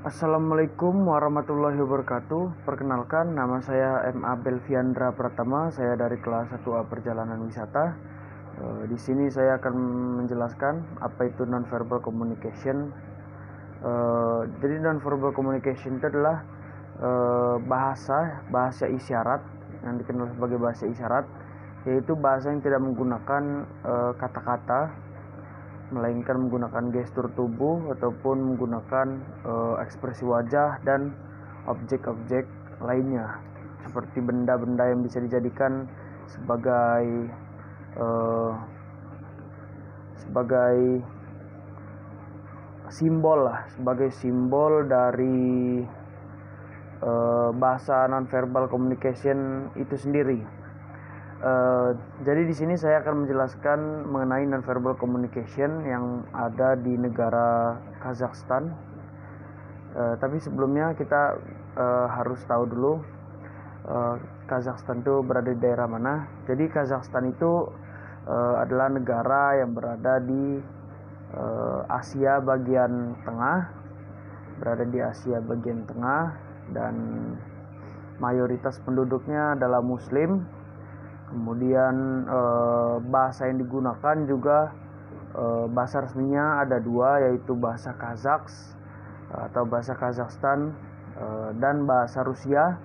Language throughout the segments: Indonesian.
Assalamualaikum warahmatullahi wabarakatuh. Perkenalkan, nama saya M.A. Belviandra Pratama. Saya dari kelas 1A Perjalanan Wisata. Di sini saya akan menjelaskan apa itu non-verbal communication. Jadi non-verbal communication itu adalah bahasa isyarat yang dikenal sebagai bahasa isyarat, yaitu bahasa yang tidak menggunakan kata-kata, melainkan menggunakan gestur tubuh ataupun menggunakan ekspresi wajah dan objek-objek lainnya, seperti benda-benda yang bisa dijadikan sebagai simbol dari bahasa nonverbal communication itu sendiri. Jadi di sini saya akan menjelaskan mengenai nonverbal communication yang ada di negara Kazakhstan. Tapi sebelumnya kita harus tahu dulu Kazakhstan itu berada di daerah mana. Jadi Kazakhstan itu adalah negara yang berada di Asia bagian tengah, dan mayoritas penduduknya adalah Muslim. Kemudian bahasa yang digunakan juga bahasa resminya ada dua, yaitu bahasa Kazaks atau bahasa Kazakhstan dan bahasa Rusia.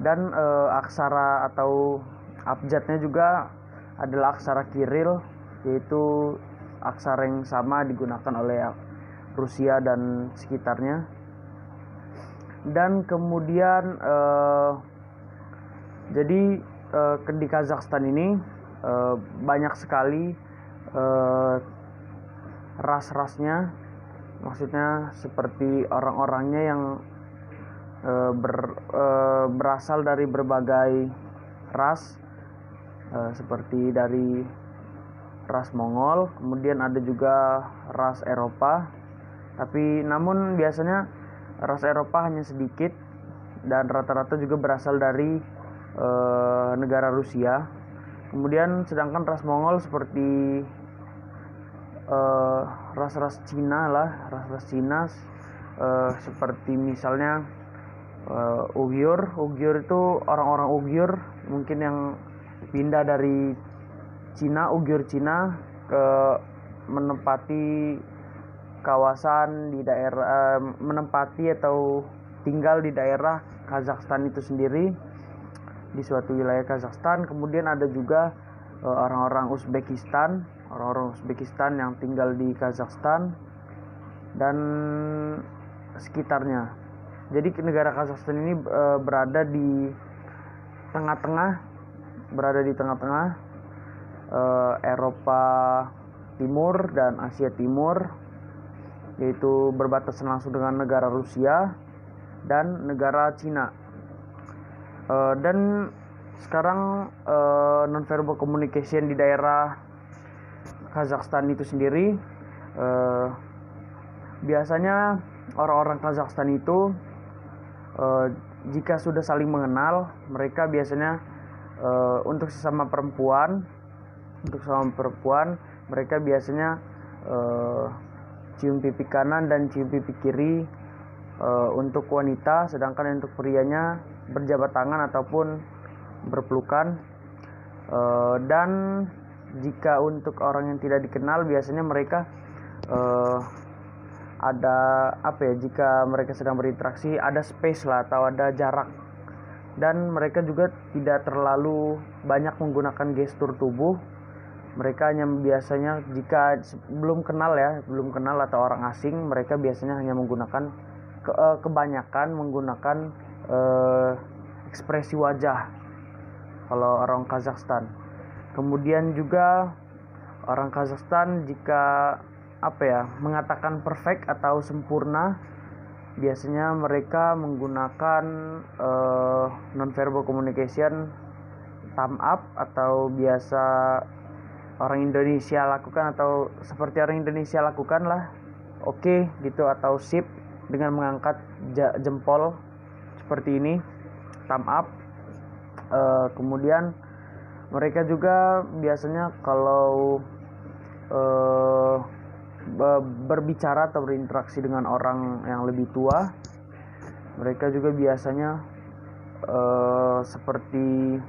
Dan aksara atau abjadnya juga adalah aksara Kiril, yaitu aksara yang sama digunakan oleh Rusia dan sekitarnya. Dan kemudian jadi di Kazakhstan ini banyak sekali ras-rasnya, maksudnya seperti orang-orangnya yang berasal dari berbagai ras, seperti dari ras Mongol, kemudian ada juga ras Eropa. Tapi namun biasanya ras Eropa hanya sedikit dan rata-rata juga berasal dari negara Rusia. Kemudian sedangkan ras Mongol seperti ras-ras Cina seperti misalnya Uyghur itu orang-orang Uyghur mungkin yang pindah dari Uyghur Cina ke menempati kawasan di daerah menempati atau tinggal di daerah Kazakhstan itu sendiri, di suatu wilayah Kazakhstan. Kemudian ada juga orang-orang Uzbekistan yang tinggal di Kazakhstan dan sekitarnya. Jadi negara Kazakhstan ini berada di tengah-tengah Eropa Timur dan Asia Timur, yaitu berbatasan langsung dengan negara Rusia dan negara Cina. Dan sekarang nonverbal communication di daerah Kazakhstan itu sendiri, biasanya orang-orang Kazakhstan itu jika sudah saling mengenal, mereka biasanya untuk sesama perempuan mereka biasanya cium pipi kanan dan cium pipi kiri untuk wanita, sedangkan untuk prianya berjabat tangan ataupun berpelukan. Dan jika untuk orang yang tidak dikenal, biasanya mereka jika mereka sedang berinteraksi ada space lah atau ada jarak, dan mereka juga tidak terlalu banyak menggunakan gestur tubuh. Mereka hanya biasanya jika belum kenal atau orang asing, mereka biasanya hanya menggunakan kebanyakan menggunakan ekspresi wajah kalau orang Kazakhstan. Kemudian juga orang Kazakhstan jika mengatakan perfect atau sempurna, biasanya mereka menggunakan nonverbal communication thumb up, atau biasa orang Indonesia lakukan, atau seperti orang Indonesia lakukan lah, oke gitu, atau sip dengan mengangkat jempol seperti ini, thumb up. Kemudian mereka juga biasanya kalau berbicara atau berinteraksi dengan orang yang lebih tua, Mereka juga biasanya seperti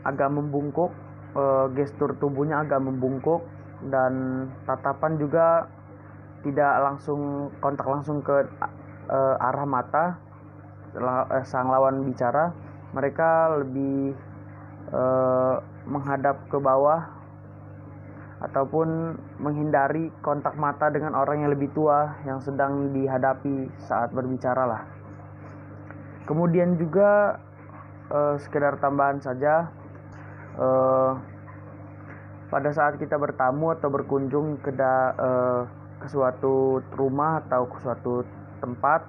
agak membungkuk, gestur tubuhnya agak membungkuk, dan tatapan juga tidak langsung kontak langsung ke arah mata sang lawan bicara. Mereka lebih menghadap ke bawah ataupun menghindari kontak mata dengan orang yang lebih tua yang sedang dihadapi saat berbicara lah. Kemudian juga sekedar tambahan saja, pada saat kita bertamu atau berkunjung ke suatu rumah atau ke suatu tempat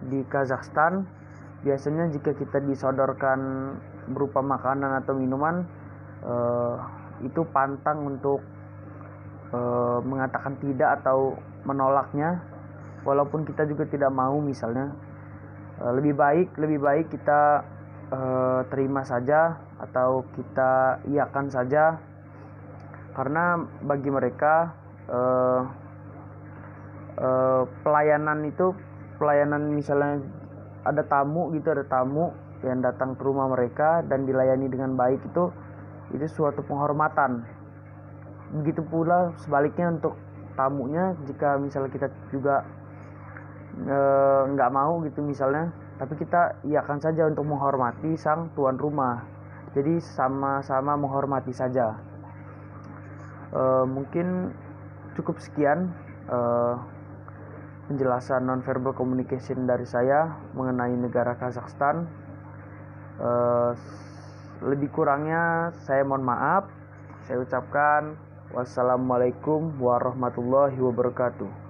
di Kazakhstan, biasanya jika kita disodorkan berupa makanan atau minuman, itu pantang untuk mengatakan tidak atau menolaknya, walaupun kita juga tidak mau. Misalnya lebih baik kita terima saja atau kita iakan saja, karena bagi mereka pelayanan misalnya ada tamu yang datang ke rumah mereka dan dilayani dengan baik, itu suatu penghormatan. Begitu pula sebaliknya untuk tamunya, jika misalnya kita juga nggak mau misalnya, tapi kita iakan saja untuk menghormati sang tuan rumah. Jadi sama-sama menghormati saja. Mungkin cukup sekian penjelasan non-verbal communication dari saya mengenai negara Kazakhstan. Lebih kurangnya saya mohon maaf. Saya ucapkan wassalamualaikum warahmatullahi wabarakatuh.